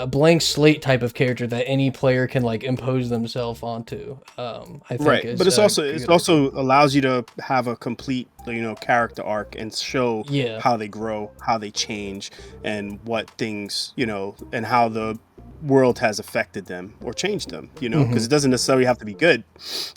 blank slate type of character that any player can like impose themselves onto. I think, right, but it's also allows you to have a complete character arc and show how they grow, how they change, and what things and how the world has affected them or changed them, because it doesn't necessarily have to be good.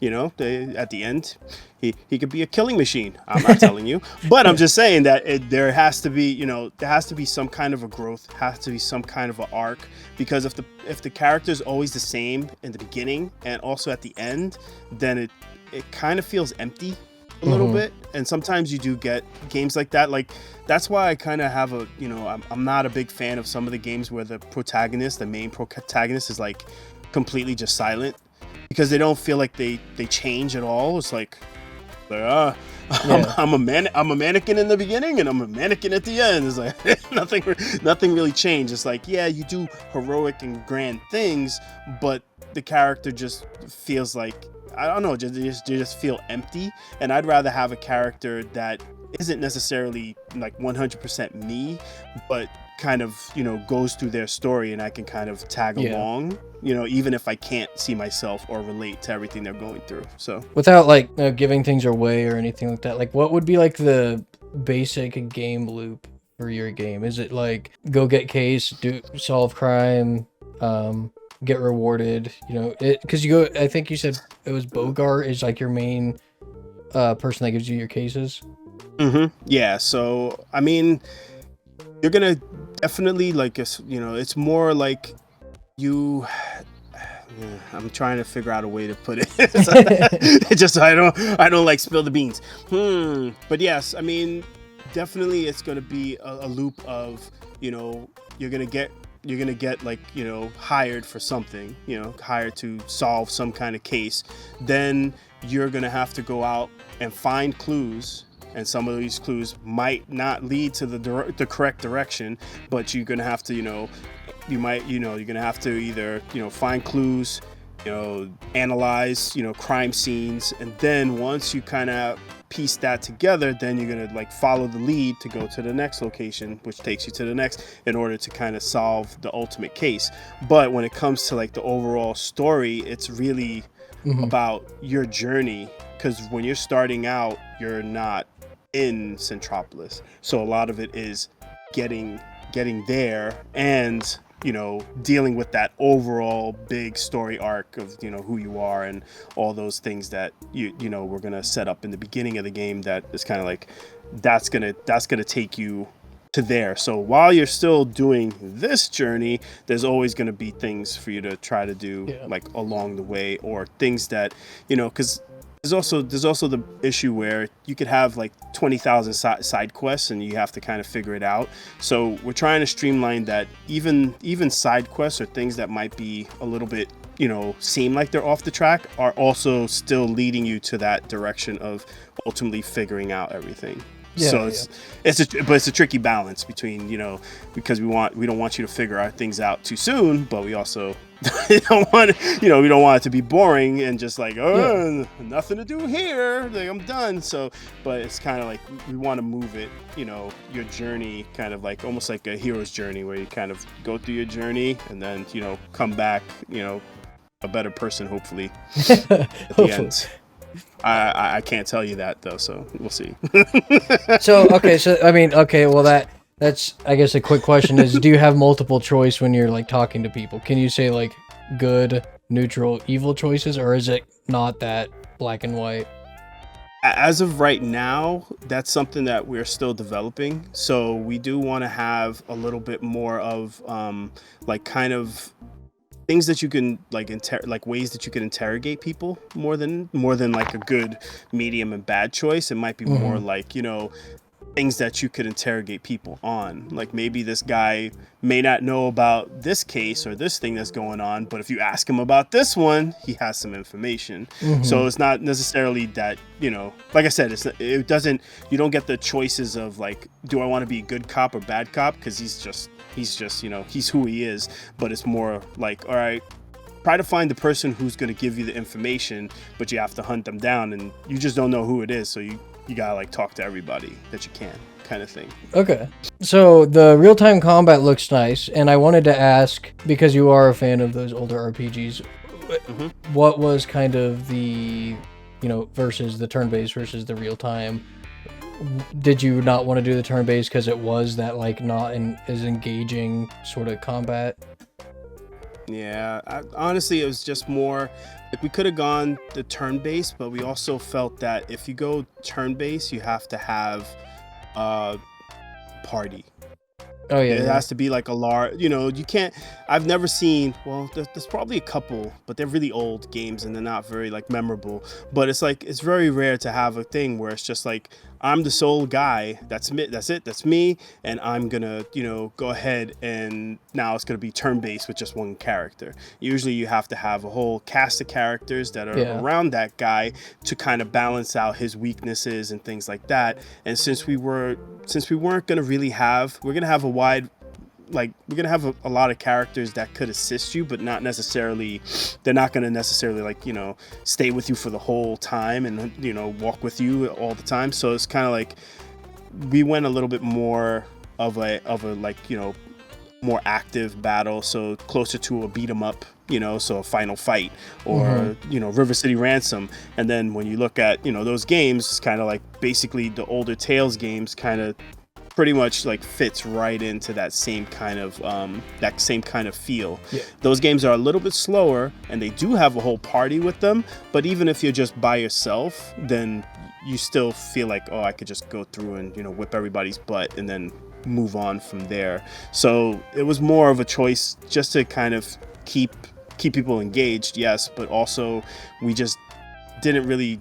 At the end he could be a killing machine. I'm not telling you, but I'm just saying that there has to be some kind of a growth, has to be some kind of an arc, because if the character is always the same in the beginning and also at the end, then it kind of feels empty a little bit. And sometimes you do get games like that. Like that's why I kind of have I'm not a big fan of some of the games where the main protagonist is like completely just silent, because they don't feel like they change at all. It's like I'm a mannequin in the beginning and I'm a mannequin at the end. It's like nothing really changed. It's like, yeah, you do heroic and grand things, but the character just feels like, I don't know, just feel empty. And I'd rather have a character that isn't necessarily like 100% me, but kind of goes through their story and I can kind of tag along, even if I can't see myself or relate to everything they're going through. So without like giving things away or anything like that, like what would be like the basic game loop for your game? Is it like go get case, solve crime, get rewarded, because I think you said it was Bogart is like your main person that gives you your cases? Yeah, so I mean, you're gonna definitely like, it's more like I'm trying to figure out a way to put it. It's just I don't like spill the beans. But yes, I mean, definitely it's gonna be a loop of you're gonna get like hired for something, hired to solve some kind of case. Then you're gonna have to go out and find clues, and some of these clues might not lead to the correct direction, but you're gonna have to you're gonna have to either find clues, analyze crime scenes, and then once you kind of piece that together, then you're gonna like follow the lead to go to the next location, which takes you to the next, in order to kind of solve the ultimate case. But when it comes to like the overall story, it's really about your journey, because when you're starting out, you're not in Centropolis, so a lot of it is getting there and dealing with that overall big story arc of who you are and all those things that we're gonna set up in the beginning of the game. That is kind of like that's gonna take you to there. So while you're still doing this journey, there's always gonna be things for you to try to do like along the way, or things that because there's also the issue where you could have like 20,000 side quests and you have to kind of figure it out. So we're trying to streamline that. Even side quests or things that might be a little bit seem like they're off the track are also still leading you to that direction of ultimately figuring out everything. It's a tricky balance between because we don't want you to figure out things out too soon, but we also don't want we don't want it to be boring and just like nothing to do here, like I'm done. So but it's kind of like we want to move it, your journey, kind of like almost like a hero's journey, where you kind of go through your journey and then come back a better person, hopefully, at the end. I can't tell you that though, so we'll see. That's I guess a quick question is, do you have multiple choice when you're like talking to people? Can you say like good, neutral evil choices, or is it not that black and white? As of right now, that's something that we're still developing. So we do want to have a little bit more of like kind of things that you can like like ways that you can interrogate people more than like a good, medium, and bad choice. It might be more like, things that you could interrogate people on. Like maybe this guy may not know about this case or this thing that's going on, but if you ask him about this one, he has some information. So it's not necessarily that, like I said, it doesn't, you don't get the choices of like, do I want to be a good cop or bad cop? Because he's just, he's who he is. But it's more like, all right, try to find the person who's going to give you the information, but you have to hunt them down, and you just don't know who it is. So you gotta like talk to everybody that you can, kind of thing. Okay. So the real-time combat looks nice, and I wanted to ask, because you are a fan of those older RPGs, what was kind of the, versus the turn-based versus the real-time? Did you not want to do the turn-based because it was that like not as engaging sort of combat? Yeah, honestly, it was just more like we could have gone the turn-based, but we also felt that if you go turn-based, you have to have a party. Oh yeah, it has to be like a large, you can't, I've never seen, well, there's probably a couple, but they're really old games and they're not very like memorable, but it's like, it's very rare to have a thing where it's just like, I'm the sole guy, that's me, and I'm gonna, go ahead, and now it's gonna be turn-based with just one character. Usually you have to have a whole cast of characters that are around that guy to kind of balance out his weaknesses and things like that. And since we weren't gonna really have, we're gonna have a wide, like we're gonna have a lot of characters that could assist you, but not necessarily, they're not gonna necessarily like, stay with you for the whole time and walk with you all the time. So it's kind of like we went a little bit more of a like, more active battle, so closer to a beat 'em up, so a final fight or River City Ransom. And then when you look at those games, it's kind of like basically the older Tales games kind of pretty much like fits right into that same kind of feel. Those games are a little bit slower and they do have a whole party with them, but even if you're just by yourself, then you still feel like, oh, I could just go through and whip everybody's butt and then move on from there. So it was more of a choice just to kind of keep people engaged, yes, but also we just didn't really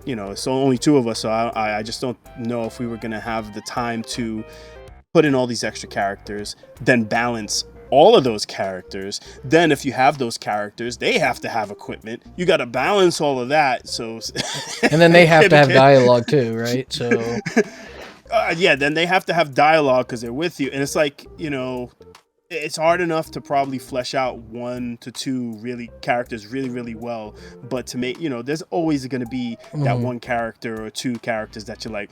it's only two of us, so I just don't know if we were gonna have the time to put in all these extra characters, then balance all of those characters. Then if you have those characters, they have to have equipment. You got to balance all of that. So and then they have to have dialogue too, right? So then they have to have dialogue because they're with you, and it's like it's hard enough to probably flesh out 1 to 2 really characters really well, but to make there's always going to be that one character or 2 characters that you're like,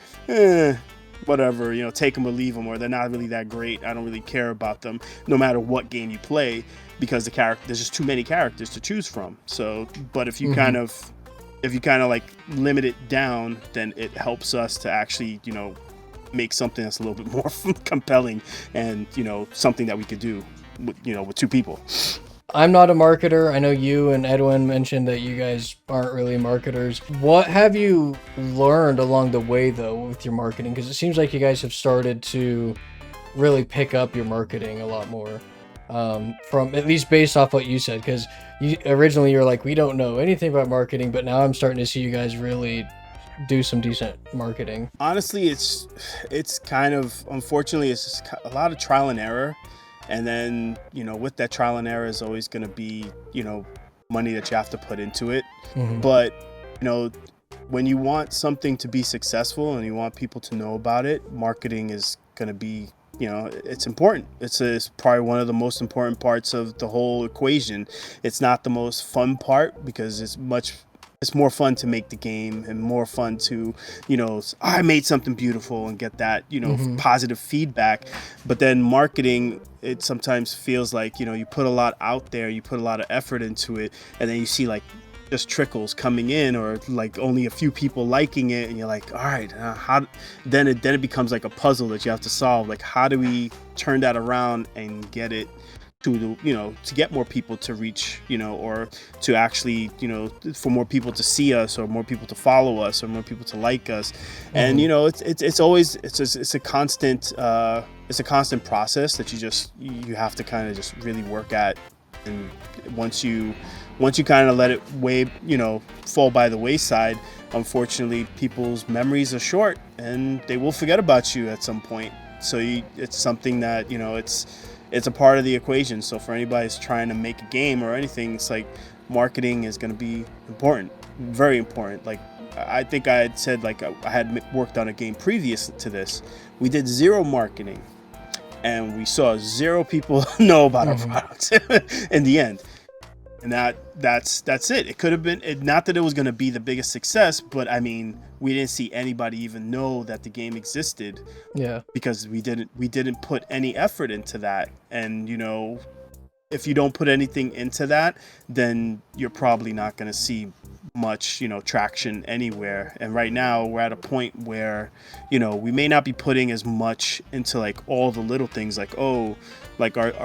whatever, take them or leave them, or they're not really that great, I don't really care about them no matter what game you play, because there's just too many characters to choose from. So but if you kind of like limit it down, then it helps us to actually make something that's a little bit more compelling and something that we could do with 2 people. I'm not a marketer. I know you and Edwin mentioned that you guys aren't really marketers. What have you learned along the way though with your marketing? Because it seems like you guys have started to really pick up your marketing a lot more, from at least based off what you said, because originally you're like, we don't know anything about marketing, but now I'm starting to see you guys really do some decent marketing. Honestly, it's kind of, unfortunately, it's just a lot of trial and error, and then with that trial and error is always going to be money that you have to put into it. But when you want something to be successful and you want people to know about it, marketing is going to be it's important. It's probably one of the most important parts of the whole equation. It's not the most fun part because it's more fun to make the game and more fun to, I made something beautiful and get that, positive feedback. But then marketing, it sometimes feels like, you put a lot out there, you put a lot of effort into it, and then you see like just trickles coming in, or like only a few people liking it, and you're like, all right, then it becomes like a puzzle that you have to solve. Like, how do we turn that around and get it to get more people to reach, or to actually, for more people to see us, or more people to follow us, or more people to like us. And it's always it's a constant process that you have to kind of just really work at. And once you kind of let it fall by the wayside, unfortunately people's memories are short and they will forget about you at some point. So it's something that it's a part of the equation. So for anybody who's trying to make a game or anything, it's like marketing is going to be important, very important. Like I think I had said, like I had worked on a game previous to this. We did zero marketing and we saw zero people know about our product in the end. And that's it. It could have been, not that it was going to be the biggest success, but I mean, we didn't see anybody even know that the game existed. Yeah. Because we didn't put any effort into that. And if you don't put anything into that, then you're probably not going to see much traction anywhere. And right now we're at a point where we may not be putting as much into like all the little things, like our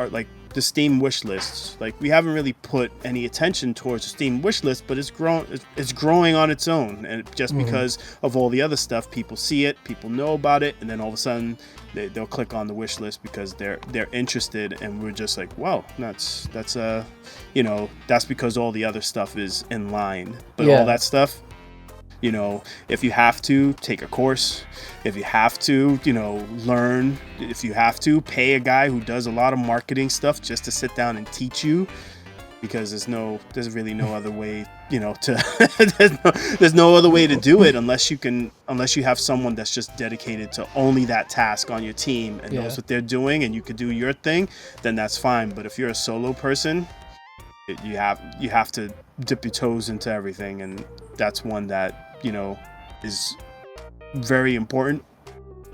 like the Steam wish lists. Like we haven't really put any attention towards the Steam wish list, but it's growing on its own, and just because of all the other stuff, people see it, people know about it, and then all of a sudden they'll click on the wish list because they're interested. And we're just like, well, that's because all the other stuff is in line. But all that stuff, if you have to take a course, if you have to, learn, if you have to pay a guy who does a lot of marketing stuff just to sit down and teach you, because there's really no other way, there's no other way to do it unless you have someone that's just dedicated to only that task on your team and knows what they're doing, and you could do your thing, then that's fine. But if you're a solo person, you have to dip your toes into everything, and that's one that is very important,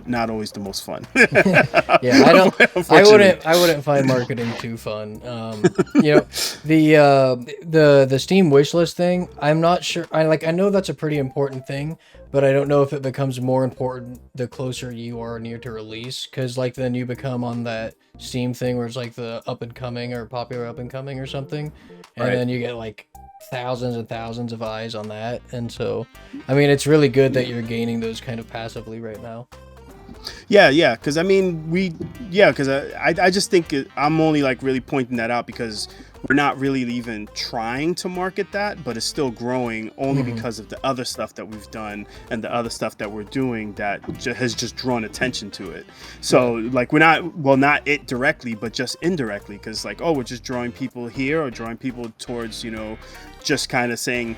not always the most fun. Yeah, I wouldn't find marketing too fun. The Steam wishlist thing, I'm not sure. I know that's a pretty important thing, but I don't know if it becomes more important the closer you are near to release, because then you become on that Steam thing where it's like the up and coming or popular up and coming or something, and then you get thousands and thousands of eyes on that. And so I mean, it's really good that you're gaining those kind of passively right now. Yeah, because I just think I'm only really pointing that out because we're not really even trying to market that, but it's still growing only because of the other stuff that we've done and the other stuff that we're doing that has just drawn attention to it. So we're not it directly, but just indirectly, because we're just drawing people here or drawing people towards, just kind of saying,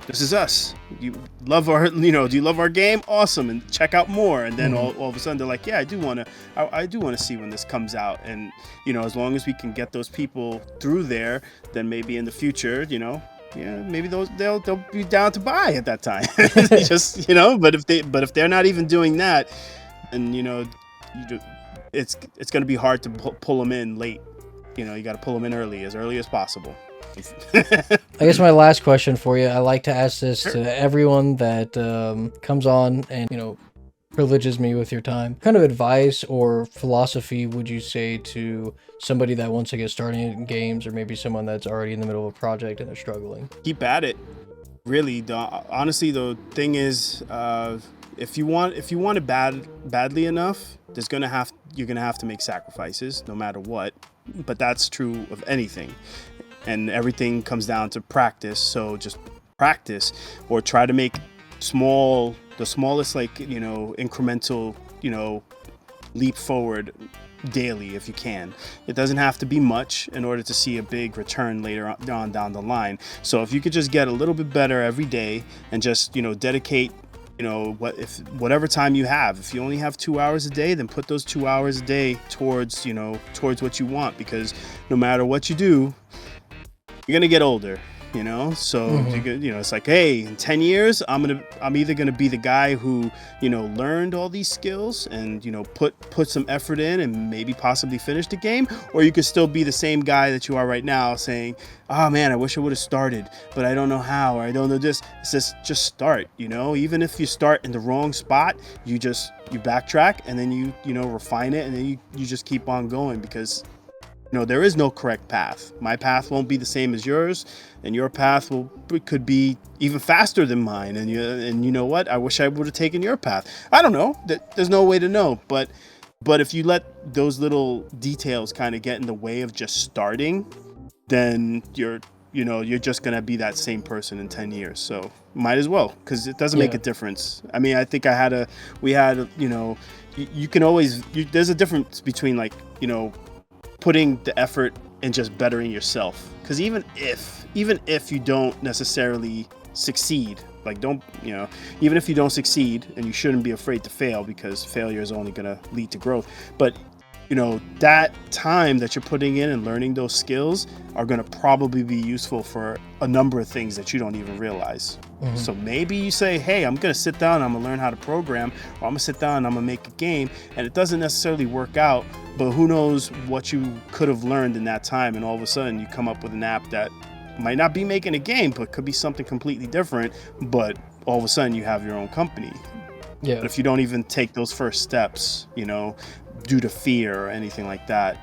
this is us. You love our, do you love our game? Awesome, and check out more. And then all of a sudden they're like, yeah, I do want to see when this comes out. And as long as we can get those people through there, then maybe in the future, maybe they'll be down to buy at that time. Just but if they're not even doing that, then it's going to be hard to pull them in late. You got to pull them in early as possible. I guess my last question for you, I like to ask this to everyone that comes on and privileges me with your time. What kind of advice or philosophy would you say to somebody that wants to get started in games, or maybe someone that's already in the middle of a project and they're struggling? Keep at it. Really, honestly, the thing is, if you want it badly enough, you're gonna have to make sacrifices no matter what. But that's true of anything. And everything comes down to practice. So just practice, or try to make the smallest incremental, leap forward daily if you can. It doesn't have to be much in order to see a big return later on down the line. So if you could just get a little bit better every day and just, dedicate, whatever time you have. If you only have 2 hours a day, then put those 2 hours a day towards what you want, because no matter what you do, you're gonna get older, so it's like, hey, in 10 years I'm either gonna be the guy who learned all these skills and put some effort in and maybe possibly finish the game, or you could still be the same guy that you are right now saying, oh man, I wish I would have started, but I don't know how, or I don't know this. It's just start. Even if you start in the wrong spot, you backtrack, and then you refine it, and then you just keep on going, because there is no correct path. My path won't be the same as yours, and your path could be even faster than mine. And you know what? I wish I would have taken your path. I don't know. There's no way to know. But if you let those little details kind of get in the way of just starting, then you're just gonna be that same person in 10 years. So might as well, because it doesn't make a difference. I mean, I think we had you can always there's a difference between like putting the effort and just bettering yourself. Because even if you don't necessarily succeed, like even if you don't succeed, and you shouldn't be afraid to fail, because failure is only going to lead to growth. But that time that you're putting in and learning those skills are going to probably be useful for a number of things that you don't even realize. Mm-hmm. So maybe you say, hey, I'm going to sit down and I'm going to learn how to program, or I'm going to sit down and I'm going to make a game, and it doesn't necessarily work out, but who knows what you could have learned in that time, and all of a sudden you come up with an app that might not be making a game, but could be something completely different, but all of a sudden you have your own company. Yeah. But if you don't even take those first steps, due to fear or anything like that,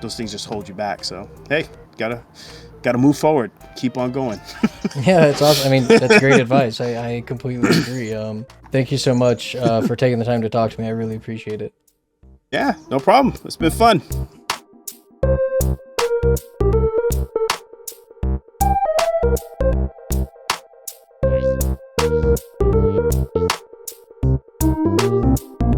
those things just hold you back. So hey, gotta move forward, keep on going. Yeah, it's awesome. I mean, that's great advice. I completely agree. Thank you so much for taking the time to talk to me. I really appreciate it. Yeah, no problem. It's been fun.